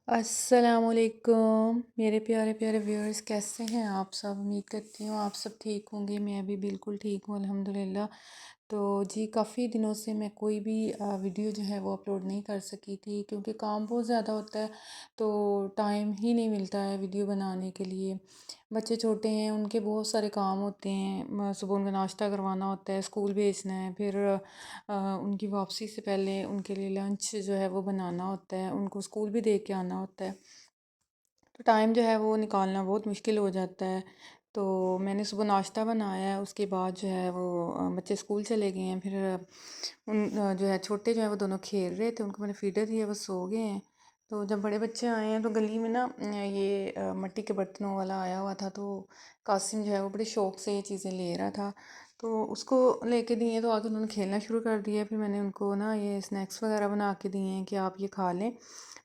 अस्सलामुअलैकुम मेरे प्यारे प्यारे व्यूअर्स, कैसे हैं आप सब। उम्मीद करती हूँ आप सब ठीक होंगे। मैं भी बिल्कुल ठीक हूँ अल्हम्दुलिल्लाह। तो जी, काफ़ी दिनों से मैं कोई भी वीडियो जो है वो अपलोड नहीं कर सकी थी, क्योंकि काम बहुत ज़्यादा होता है तो टाइम ही नहीं मिलता है वीडियो बनाने के लिए। बच्चे छोटे हैं, उनके बहुत सारे काम होते हैं। सुबह उनका नाश्ता करवाना होता है, स्कूल भेजना है, फिर उनकी वापसी से पहले उनके लिए लंच जो है वो बनाना होता है, उनको स्कूल भी दे के आना होता है। तो टाइम जो है वो निकालना बहुत मुश्किल हो जाता है। तो मैंने सुबह नाश्ता बनाया है, उसके बाद जो है वो बच्चे स्कूल चले गए हैं। फिर जो है छोटे जो है वो दोनों खेल रहे थे, उनको मैंने फीडर दिया, वो सो गए हैं। तो जब बड़े बच्चे आए हैं तो गली में ना ये मिट्टी के बर्तनों वाला आया हुआ था, तो कासिम जो है वो बड़े शौक से ये चीज़ें ले रहा था। तो उसको लेके दिए तो आगे उन्होंने खेलना शुरू कर दिया। फिर मैंने उनको ना ये स्नैक्स वगैरह बना के दिए हैं कि आप ये खा लें।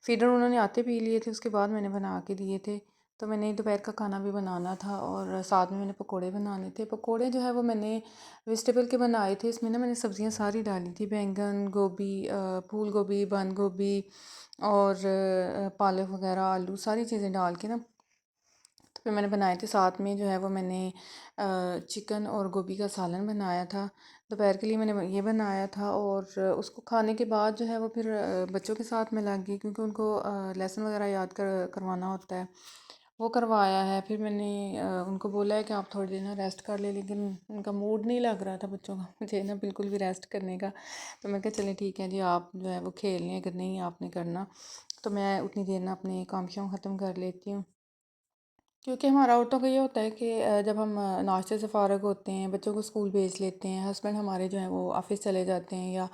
फीडर उन्होंने आते पी लिए थे, उसके बाद मैंने बना के दिए थे। तो मैंने दोपहर का खाना भी बनाना था और साथ में मैंने पकोड़े बनाने थे। पकोड़े जो है वो मैंने वेजिटेबल के बनाए थे। इसमें ना मैंने सब्जियां सारी डाली थी, बैंगन, गोभी, फूल गोभी, बंद गोभी और पालक वगैरह, आलू, सारी चीज़ें डाल के ना तो फिर मैंने बनाए थे। साथ में जो है वो मैंने चिकन और गोभी का सालन बनाया था। दोपहर के लिए मैंने ये बनाया था और उसको खाने के बाद जो है वो फिर बच्चों के साथ में लग गई, क्योंकि उनको लेसन वगैरह याद करवाना होता है, वो करवाया है। फिर मैंने उनको बोला है कि आप थोड़ी देर ना रेस्ट कर ले, लेकिन उनका मूड नहीं लग रहा था बच्चों का मुझे ना बिल्कुल भी रेस्ट करने का। तो मैं कहा चलें ठीक है जी, आप जो है वो खेल लें, अगर नहीं आपने करना तो मैं उतनी देर ना अपने काम शाम ख़त्म कर लेती हूँ। क्योंकि हमारा औरतों का ये होता है कि जब हम नाश्ते से फ़ारग होते हैं, बच्चों को स्कूल भेज लेते हैं, हस्बैंड हमारे जो हैं वो ऑफ़िस चले जाते हैं, या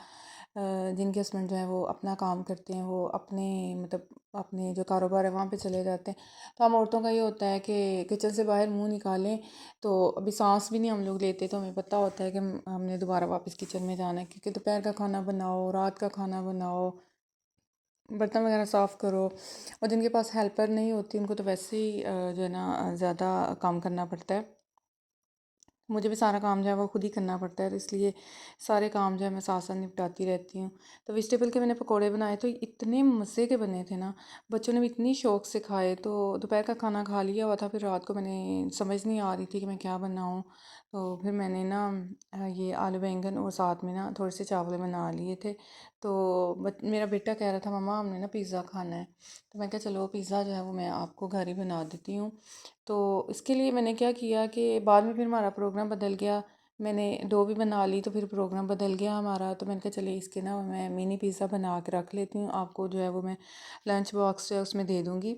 जिनके हस्बैंड जो हैं वो अपना काम करते हैं, वो अपने मतलब अपने जो कारोबार है वहाँ पे चले जाते हैं। तो हम औरतों का ये होता है कि किचन से बाहर मुंह निकालें तो अभी सांस भी नहीं हम लोग लेते, तो हमें पता होता है कि हमने दोबारा वापस किचन में जाना है, क्योंकि दोपहर का खाना बनाओ, रात का खाना बनाओ, बर्तन वगैरह साफ़ करो। और जिनके पास हेल्पर नहीं होती उनको तो वैसे ही जो है ना ज़्यादा काम करना पड़ता है। मुझे भी सारा काम जो है वो खुद ही करना पड़ता है, तो इसलिए सारे काम जो है मैं साथ साथ निपटाती रहती हूँ। तो वेजिटेबल के मैंने पकोड़े बनाए तो इतने मज़े के बने थे ना, बच्चों ने भी इतनी शौक से खाए। तो दोपहर का खाना खा लिया हुआ था, फिर रात को मैंने समझ नहीं आ रही थी कि मैं क्या बनाऊँ। तो फिर मैंने ना ये आलू बैंगन और साथ में ना थोड़े से चावल बना लिए थे। तो मेरा बेटा कह रहा था मम्मा हमने ना पिज़्ज़ा खाना है। तो मैं कहा चलो पिज़्ज़ा जो है वो मैं आपको घर ही बना देती हूँ। तो इसके लिए मैंने क्या किया कि बाद में फिर हमारा प्रोग्राम बदल गया। मैंने डो भी बना ली तो फिर प्रोग्राम बदल गया हमारा। तो मैंने कहा चलिए इसके ना मैं मिनी पिज़्ज़ा बना के रख लेती हूँ, आपको जो है वो मैं लंच बॉक्स जो है उसमें दे दूँगी।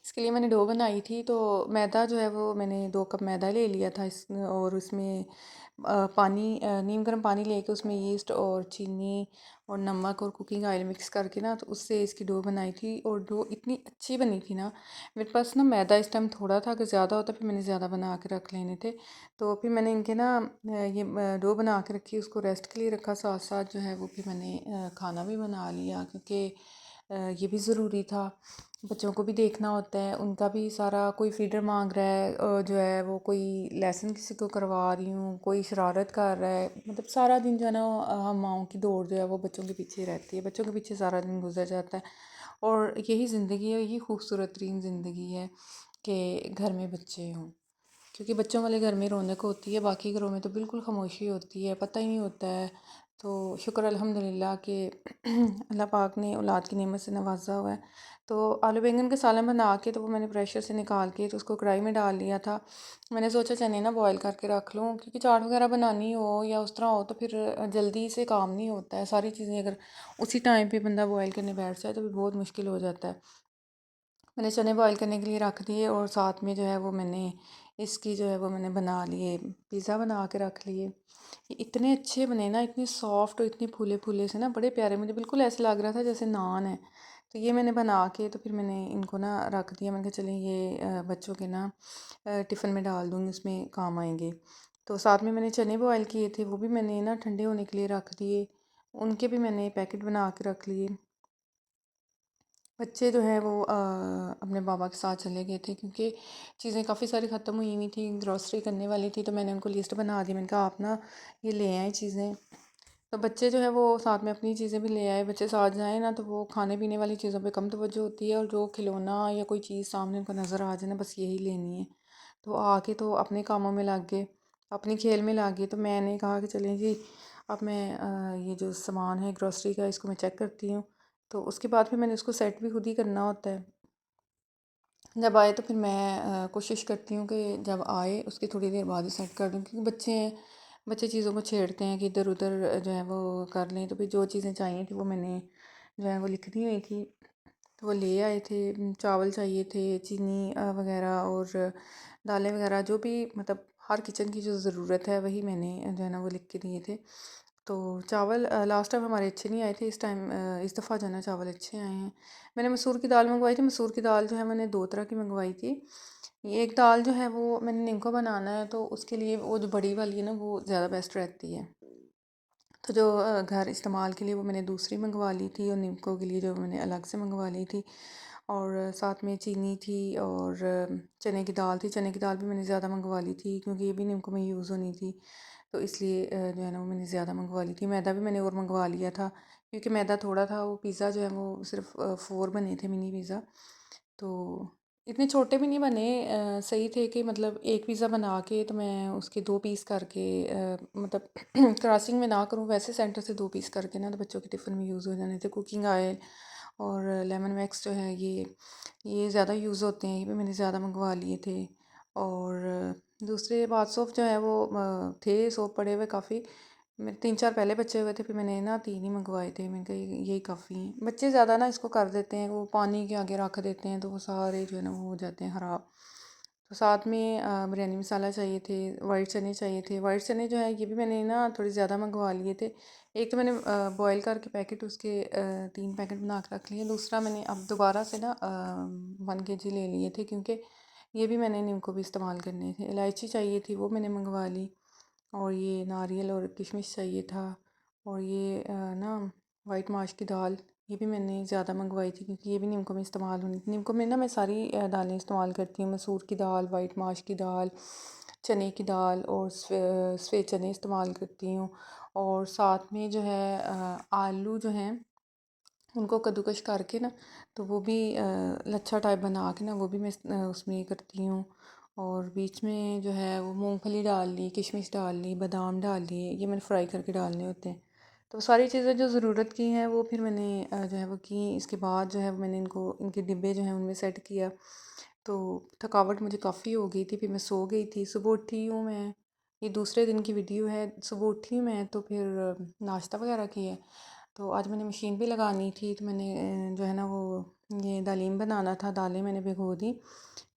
इसके लिए मैंने डो बनाई थी। तो मैदा जो है वो मैंने 2 कप मैदा ले लिया था और उसमें पानी नीम गर्म पानी लेके उसमें यीस्ट और चीनी और नमक और कुकिंग ऑयल मिक्स करके ना तो उससे इसकी डो बनाई थी, और डो इतनी अच्छी बनी थी ना। मेरे पास ना मैदा इस टाइम थोड़ा था, अगर ज़्यादा होता फिर मैंने ज़्यादा बना के रख लेने थे। तो फिर मैंने इनके ना ये डो बना के रखी, उसको रेस्ट के लिए रखा। साथ साथ जो है वो फिर मैंने खाना भी बना लिया, क्योंकि ये भी ज़रूरी था। बच्चों को भी देखना होता है, उनका भी सारा, कोई फीडर मांग रहा है जो है वो, कोई लेसन किसी को करवा रही हूँ, कोई शरारत कर रहा है, मतलब सारा दिन जो है ना हम माओं की दौड़ जो है वो बच्चों के पीछे रहती है, बच्चों के पीछे सारा दिन गुजर जाता है। और यही ज़िंदगी है, यही खूबसूरत तरीन ज़िंदगी है कि घर में बच्चे हों, क्योंकि बच्चों वाले घर में रौनक होती है, बाकी घरों में तो बिल्कुल खामोशी होती है, पता ही नहीं होता है। तो शुक्र अल्हम्दुलिल्लाह कि अल्लाह पाक ने औलाद की नेमत से नवाजा हुआ है। तो आलू बैंगन का सालन बना के तो वो मैंने प्रेशर से निकाल के तो उसको कढ़ाई में डाल लिया था। मैंने सोचा चने ना बॉईल करके रख लूँ, क्योंकि चाट वगैरह बनानी हो या उस तरह हो तो फिर जल्दी से काम नहीं होता है। सारी चीज़ें अगर उसी टाइम पे बंदा बॉईल करने बैठ जाए तो फिर बहुत मुश्किल हो जाता है। मैंने चने बॉईल करने के लिए रख दिए और साथ में जो है वो मैंने इसकी जो है वो मैंने बना लिए, पिज़्ज़ा बना के रख लिए। ये इतने अच्छे बने ना, इतने सॉफ्ट और इतने फूले फूले से ना, बड़े प्यारे, मुझे बिल्कुल ऐसे लग रहा था जैसे नान है। तो ये मैंने बना के तो फिर मैंने इनको ना रख दिया। मैंने कहा चलें ये बच्चों के ना टिफ़िन में डाल दूँगी, उसमें काम आएंगे। तो साथ में मैंने चने बॉयल किए थे, वो भी मैंने ना ठंडे होने के लिए रख दिए, उनके भी मैंने पैकेट बना के रख लिए। बच्चे जो हैं वो अपने बाबा के साथ चले गए थे, क्योंकि चीज़ें काफ़ी सारी ख़त्म हुई हुई थी, ग्रॉसरी करने वाली थी। तो मैंने उनको लिस्ट बना दी, मैंने कहा आप ना ये ले आएँ चीज़ें। तो बच्चे जो है वो साथ में अपनी चीज़ें भी ले आए। बच्चे साथ जाएँ ना तो वो खाने पीने वाली चीज़ों पे कम तवज्जो होती है, और जो खिलौना या कोई चीज़ सामने उनको नज़र आ जाए ना, बस यही लेनी है। तो आके तो अपने कामों में लग गए, अपनी खेल में लग गए। तो मैंने कहा कि चलें जी, अब मैं ये जो सामान है ग्रॉसरी का, इसको मैं चेक करती हूँ। तो उसके बाद फिर मैंने उसको सेट भी खुद ही करना होता है। जब आए तो फिर मैं कोशिश करती हूँ कि जब आए उसकी थोड़ी देर बाद ही सेट कर दूँ, क्योंकि बच्चे हैं, बच्चे चीज़ों को छेड़ते हैं कि इधर उधर जो है वो कर लें। तो फिर जो चीज़ें चाहिए थी वो मैंने जो है वो लिख दी हुई थी, तो वो ले आए थे। चावल चाहिए थे, चीनी वगैरह, और दालें वगैरह, जो भी मतलब हर किचन की जो ज़रूरत है वही मैंने जो है ना वो लिख के दिए थे। तो चावल लास्ट टाइम हमारे अच्छे नहीं आए थे, इस टाइम इस दफ़ा जो है ना चावल अच्छे आए हैं। मैंने मसूर की दाल मंगवाई थी। मसूर की दाल जो है मैंने 2 तरह की मंगवाई थी। ये एक दाल जो है वो मैंने निमको बनाना है, तो उसके लिए वो जो बड़ी वाली है ना वो ज़्यादा बेस्ट रहती है। तो जो घर इस्तेमाल के लिए वो मैंने दूसरी मंगवा ली थी, और निमको के लिए जो मैंने अलग से मंगवा ली थी। और साथ में चीनी थी, और चने की दाल थी। चने की दाल भी मैंने ज़्यादा मंगवा ली थी क्योंकि ये भी निमको में यूज़ होनी थी। तो इसलिए जो है ना वो मैंने ज़्यादा मंगवा ली थी। मैदा भी मैंने और मंगवा लिया था, क्योंकि मैदा थोड़ा था। वो पिज़्ज़ा जो है वो सिर्फ 4 बने थे, मिनी पिज़्ज़ा। तो इतने छोटे भी नहीं बने, सही थे कि मतलब एक पिज़्ज़ा बना के तो मैं उसके 2 पीस करके मतलब क्रॉसिंग में ना करूँ, वैसे सेंटर से 2 पीस करके ना तो बच्चों के टिफ़िन में यूज़ हो जाने थे। कुकिंग ऑयल और लेमन वैक्स जो है ये ज़्यादा यूज़ होते हैं, ये भी मैंने ज़्यादा मंगवा लिए थे। और दूसरे बाथ सोप जो है वो थे सोप पड़े हुए काफ़ी। मेरे 3-4 पहले बचे हुए थे, फिर मैंने ना 3 ही मंगवाए थे। मैंने कहा यही काफ़ी हैं। बच्चे ज़्यादा ना इसको कर देते हैं, वो पानी के आगे रख देते हैं तो वो सारे जो है ना वो हो जाते हैं ख़राब। तो साथ में बिरयानी मसाला चाहिए थे, वाइट चने चाहिए थे। वाइट चने जो है ये भी मैंने ना थोड़े ज़्यादा मंगवा लिए थे। एक तो मैंने बॉयल करके पैकेट उसके 3 पैकेट बना के रख लिए। दूसरा मैंने अब दोबारा से ना 1 केजी ले लिए थे, क्योंकि ये भी मैंने इनको भी इस्तेमाल करने थे। इलायची चाहिए थी, वो मैंने मंगवा ली। और ये नारियल और किशमिश चाहिए था। और ये ना वाइट माश की दाल, ये भी मैंने ज़्यादा मंगवाई थी क्योंकि ये भी निमको में इस्तेमाल होनी थी। निमको में ना मैं सारी दालें इस्तेमाल करती हूँ। मसूर की दाल, वाइट माश की दाल, चने की दाल, और सफ़ेद चने इस्तेमाल करती हूँ। और साथ में जो है आलू जो हैं उनको कद्दूकश करके ना, तो वो भी लच्छा टाइप बना के ना वो भी मैं उसमें करती हूँ। और बीच में जो है वो मूंगफली डाल ली, किशमिश डाल ली, बादाम डाल लिए, ये मैंने फ्राई करके डालने होते हैं। तो सारी चीज़ें जो ज़रूरत की हैं वो फिर मैंने जो है वो की। इसके बाद जो है वो मैंने इनको इनके डिब्बे जो हैं उनमें सेट किया। तो थकावट मुझे काफ़ी हो गई थी, फिर मैं सो गई थी। सुबह उठी हूँ मैं, ये दूसरे दिन की वीडियो है। सुबह उठी हूँ मैं तो फिर नाश्ता वगैरह किया। तो आज मैंने मशीन भी लगानी थी, तो मैंने जो है ना वो ये दालीम बनाना था, दालें मैंने भिगो दी।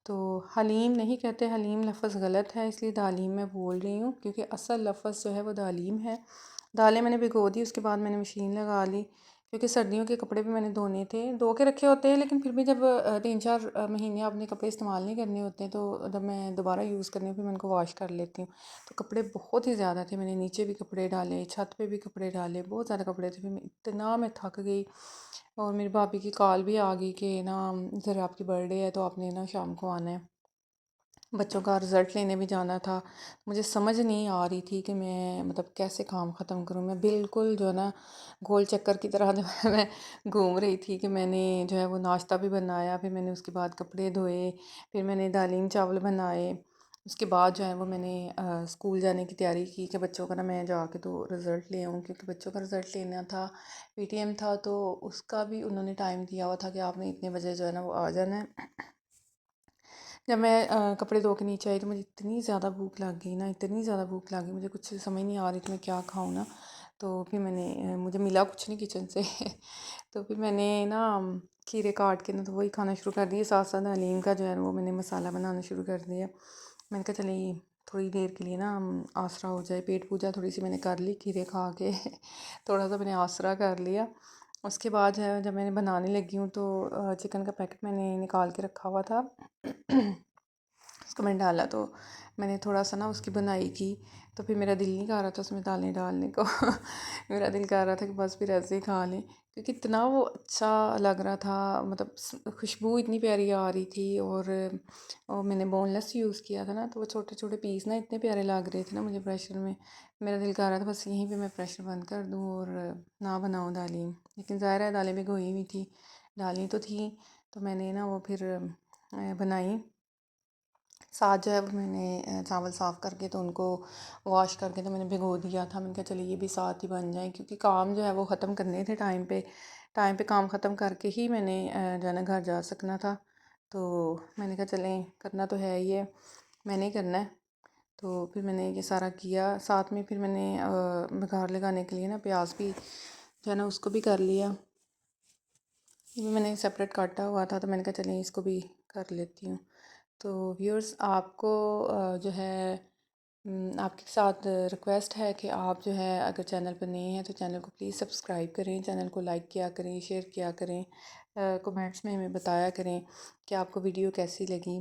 तो हलीम नहीं कहते, हलीम लफ्ज़ गलत है, इसलिए दालीम मैं बोल रही हूँ, क्योंकि असल लफ्ज़ जो है वो दालीम है। दालें मैंने भिगो दी, उसके बाद मैंने मशीन लगा ली, क्योंकि सर्दियों के कपड़े भी मैंने धोने थे। धो के रखे होते हैं, लेकिन फिर भी जब 3-4 महीने अपने कपड़े इस्तेमाल नहीं करने होते हैं, तो जब मैं दोबारा यूज़ करनी फिर मैं उनको वॉश कर लेती हूँ। तो कपड़े बहुत ही ज़्यादा थे, मैंने नीचे भी कपड़े डाले, छत पे भी कपड़े डाले, बहुत ज़्यादा कपड़े थे। फिर मैं थक गई, और मेरी भाभी की कॉल भी आ गई कि ना ज़रा आपकी बर्थडे है तो आपने ना शाम को आना है। बच्चों का रिज़ल्ट लेने भी जाना था। मुझे समझ नहीं आ रही थी कि मैं मतलब कैसे काम ख़त्म करूँ। मैं बिल्कुल जो है ना गोल चक्कर की तरह जो है मैं घूम रही थी कि मैंने जो है वो नाश्ता भी बनाया, फिर मैंने उसके बाद कपड़े धोए, फिर मैंने दालीम चावल बनाए। उसके बाद जो है वो मैंने स्कूल जाने की तैयारी की कि बच्चों का ना मैं जाके तो रिज़ल्ट ले आऊँ, क्योंकि बच्चों का रिज़ल्ट लेना था। पीटीएम था, तो उसका भी उन्होंने टाइम दिया हुआ था कि आपने इतने बजे जो है ना वो आ जाना है। जब मैं कपड़े धो के नीचे आई तो मुझे इतनी ज़्यादा भूख लग गई ना, इतनी ज़्यादा भूख लग गई, मुझे कुछ समझ नहीं आ रही थी मैं क्या खाऊँ ना। तो फिर मैंने मुझे मिला कुछ नहीं किचन से तो फिर मैंने ना खीरे काट के ना तो वही खाना शुरू कर दिया। साथ साथ हलीम का जो है वो मैंने मसाला बनाना शुरू कर दिया। मैंने कहा चलिए थोड़ी देर के लिए ना आसरा हो जाए। पेट पूजा थोड़ी सी मैंने कर ली खीरे खा के थोड़ा सा मैंने आसरा कर लिया। उसके बाद जो है जब मैंने बनाने लगी हूँ तो चिकन का पैकेट मैंने निकाल के रखा हुआ था उसको मैंने डाला, तो मैंने थोड़ा सा ना उसकी बनाई की। तो फिर मेरा दिल नहीं कर रहा था उसमें दालें डालने को मेरा दिल कर रहा था कि बस फिर ऐसे ही खा लें, क्योंकि इतना वो अच्छा लग रहा था, मतलब खुशबू इतनी प्यारी आ रही थी। और मैंने बोनलेस यूज़ किया था ना, तो वो छोटे छोटे पीस ना इतने प्यारे लग रहे थे ना मुझे प्रेशर में। मेरा दिल कर रहा था बस यहीं पे मैं प्रेशर बंद कर दूँ और ना बनाऊँ दालें। लेकिन ज़ाहिर है दालें भिगोई हुई थी, डाली तो थी, तो मैंने ना वो फिर बनाई। साथ जो है वो मैंने चावल साफ़ करके तो उनको वॉश करके तो मैंने भिगो दिया था। मैंने कहा चलिए ये भी साथ ही बन जाए, क्योंकि काम जो है वो ख़त्म करने थे टाइम पे काम ख़त्म करके ही मैंने जो है ना घर जा सकना था। तो मैंने कहा चलें, करना तो है ही है, मैंने ही करना है। तो फिर मैंने ये सारा किया, साथ में फिर मैंने बघार लगाने के लिए ना प्याज भी जो है ना उसको भी कर लिया। ये भी मैंने सेपरेट काटा हुआ था, तो मैंने कहा चलिए इसको भी कर लेती हूँ। तो व्यूअर्स, आपको जो है आपके साथ रिक्वेस्ट है कि आप जो है अगर चैनल पर नए हैं तो चैनल को प्लीज़ सब्सक्राइब करें, चैनल को लाइक किया करें, शेयर किया करें, कमेंट्स में हमें बताया करें कि आपको वीडियो कैसी लगी,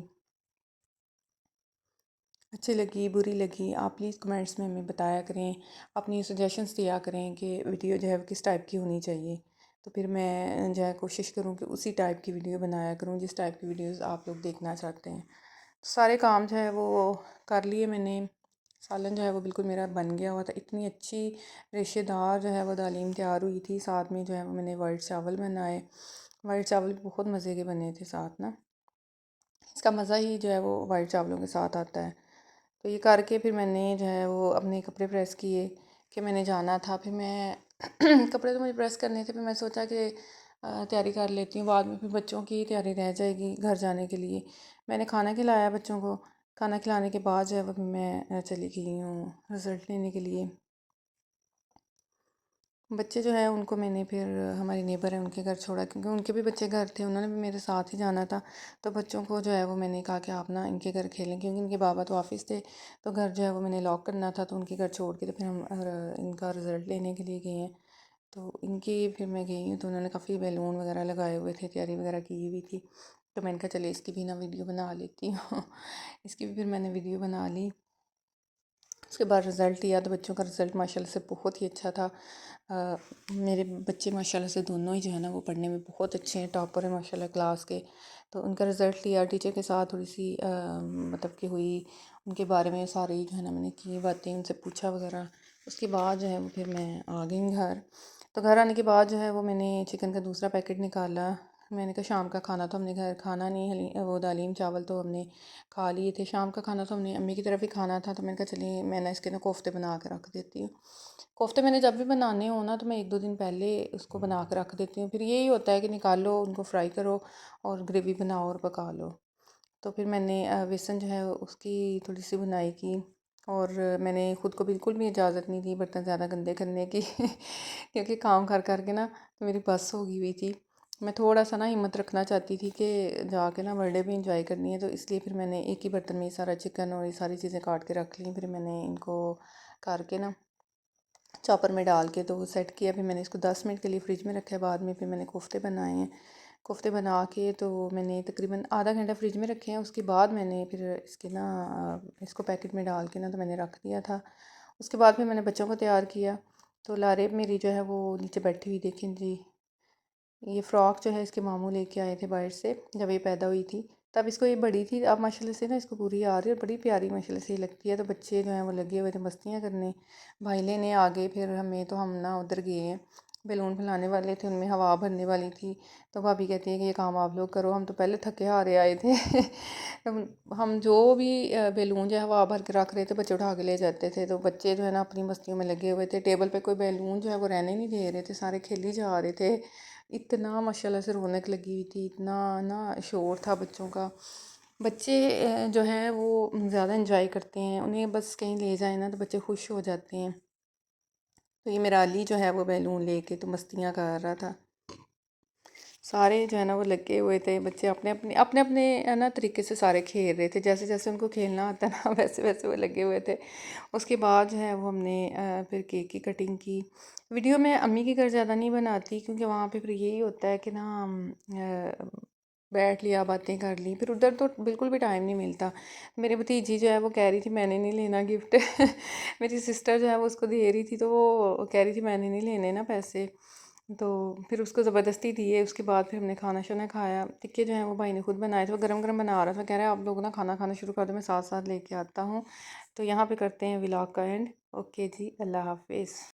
अच्छी लगी, बुरी लगी। आप प्लीज़ कमेंट्स में हमें बताया करें, अपनी सजेशंस दिया करें कि वीडियो जो है वो किस टाइप की होनी चाहिए। तो फिर मैं जो है कोशिश करूँ कि उसी टाइप की वीडियो बनाया करूँ जिस टाइप की वीडियोस आप लोग देखना चाहते हैं। सारे काम जो है वो कर लिए मैंने। सालन जो है वो बिल्कुल मेरा बन गया हुआ था, इतनी अच्छी रेशेदार जो है वो दालीम तैयार हुई थी। साथ में जो है वो मैंने वाइट चावल बनाए, वाइट चावल भी बहुत मज़े के बने थे साथ ना। इसका मज़ा ही जो है वो वाइट चावलों के साथ आता है। तो ये करके फिर मैंने जो है वो अपने कपड़े प्रेस किए कि मैंने जाना था। फिर मैं कपड़े तो मुझे प्रेस करने थे, फिर मैं सोचा कि तैयारी कर लेती हूँ, बाद में फिर बच्चों की तैयारी रह जाएगी घर जाने के लिए। मैंने खाना खिलाया बच्चों को, खाना खिलाने के बाद जो है वो फिर मैं चली गई हूँ रिज़ल्ट लेने के लिए। बच्चे जो है उनको मैंने फिर हमारी नेबर है उनके घर छोड़ा, क्योंकि उनके भी बच्चे घर थे, उन्होंने भी मेरे साथ ही जाना था। तो बच्चों को जो है वो मैंने कहा कि आप ना इनके घर खेलें, क्योंकि इनके बाबा तो ऑफिस थे, तो घर जो है वो मैंने लॉक करना था। तो उनके घर छोड़ के तो फिर हम इनका रिज़ल्ट लेने के लिए गए हैं। तो इनकी फिर मैं गई हूँ, तो उन्होंने काफ़ी बैलून वगैरह लगाए हुए थे, तैयारी वगैरह की हुई थी। तो मैंने कहा चलिए इसकी भी ना वीडियो बना लेती हूँ इसकी भी फिर मैंने वीडियो बना ली। उसके बाद रिज़ल्ट लिया, तो बच्चों का रिज़ल्ट माशाल्लाह से बहुत ही अच्छा था। मेरे बच्चे माशाल्लाह से दोनों ही जो है ना वो पढ़ने में बहुत अच्छे हैं, टॉपर हैं माशाल्लाह क्लास के। तो उनका रिज़ल्ट लिया, टीचर के साथ थोड़ी सी मतलब कि हुई, उनके बारे में सारी जो है ना मैंने की बातें, उनसे पूछा वगैरह। उसके बाद जो है वो फिर मैं आ गई घर। तो घर आने के बाद जो है वो मैंने चिकन का दूसरा पैकेट निकाला। मैंने कहा शाम का खाना तो हमने घर खाना नहीं, वो दालीम चावल तो हमने खा लिए थे। शाम का खाना तो हमने अम्मी की तरफ ही खाना था, तो मैंने कहा चलिए मैं ना इसके ना कोफ्ते बना के रख देती हूँ। कोफ्ते मैंने जब भी बनाने हो ना तो मैं 1-2 दिन पहले उसको बना के रख देती हूँ। फिर यही होता है कि निकालो, उनको फ्राई करो और ग्रेवी बनाओ और पका लो। तो फिर मैंने बेसन जो है उसकी थोड़ी सी बुनाई की। और मैंने ख़ुद को बिल्कुल भी इजाज़त नहीं दी बर्तन ज़्यादा गंदे करने की क्योंकि काम कर कर के ना तो मेरी बस हो गई हुई थी। मैं थोड़ा सा ना हिम्मत रखना चाहती थी कि जाके ना बर्थडे भी इंजॉय करनी है, तो इसलिए फिर मैंने एक ही बर्तन में ये सारा चिकन और ये सारी चीज़ें काट के रख ली। फिर मैंने इनको करके ना चॉपर में डाल के तो सेट किया। फिर मैंने इसको 10 मिनट के लिए फ्रिज में रखा है। बाद में फिर मैंने कोफ्ते बनाए हैं। कोफ्ते बना के तो मैंने तकरीबन आधा घंटा फ्रिज में रखे हैं। उसके बाद मैंने फिर इसके ना इसको पैकेट में डाल के ना तो मैंने रख दिया था। उसके बाद फिर मैंने बच्चों को तैयार किया। तो लारेब मेरी जो है वो नीचे बैठी हुई, देखें जी, ये फ़्रॉक जो है इसके मामू लेके आए थे बाहर से जब ये पैदा हुई थी। तब इसको ये बड़ी थी, अब माशाल्लाह से ना इसको पूरी आ रही है और बड़ी प्यारी माशाल्लाह से लगती है। तो बच्चे जो हैं वो लगे हुए थे मस्तियाँ करने, भाई लेने आ गए। फिर हम ना उधर गए हैं, बैलून फैलाने वाले थे, उनमें हवा भरने वाली थी। तो भाभी कहती है कि ये काम आप लोग करो, हम तो पहले थके हारे आए थे हम जो भी बैलून जो है हवा भर के रख रहे थे बच्चे उठा के ले जाते थे। तो बच्चे जो है ना अपनी मस्तियों में लगे हुए थे। टेबल पे कोई बैलून जो है वो रहने नहीं दे रहे थे, सारे खेली जा रहे थे। इतना माशाल्लाह से रौनक लगी हुई थी, इतना ना शोर था बच्चों का। बच्चे जो हैं वो ज़्यादा इंजॉय करते हैं, उन्हें बस कहीं ले जाए ना तो बच्चे खुश हो जाते हैं। तो ये मेरा अली जो है वो बैलून लेके तो मस्तियाँ कर रहा था। सारे जो है ना वो लगे हुए थे, बच्चे अपने ना तरीके से सारे खेल रहे थे, जैसे जैसे उनको खेलना आता ना वैसे वैसे वो लगे हुए थे। उसके बाद जो है वो हमने फिर केक की कटिंग की। वीडियो मैं अम्मी के घर ज़्यादा नहीं बनाती, क्योंकि वहाँ पे फिर यही होता है कि ना बैठ लिया, बातें कर ली, फिर उधर तो बिल्कुल भी टाइम नहीं मिलता। मेरी भतीजी जो है वो कह रही थी मैंने नहीं लेना गिफ्ट मेरी सिस्टर जो है वो उसको दे रही थी, तो वो कह रही थी मैंने नहीं लेने ना पैसे। तो फिर उसको ज़बरदस्ती दिए, उसके बाद फिर हमने खाना शाना खाया। टिक्के जो हैं वो भाई ने खुद बनाए थे, वो गरम गरम बना रहा था, कह रहा है आप लोग ना खाना खाना शुरू कर दो, मैं साथ साथ लेके आता हूँ। तो यहाँ पे करते हैं व्लॉग का एंड। ओके जी, अल्लाह हाफिज़।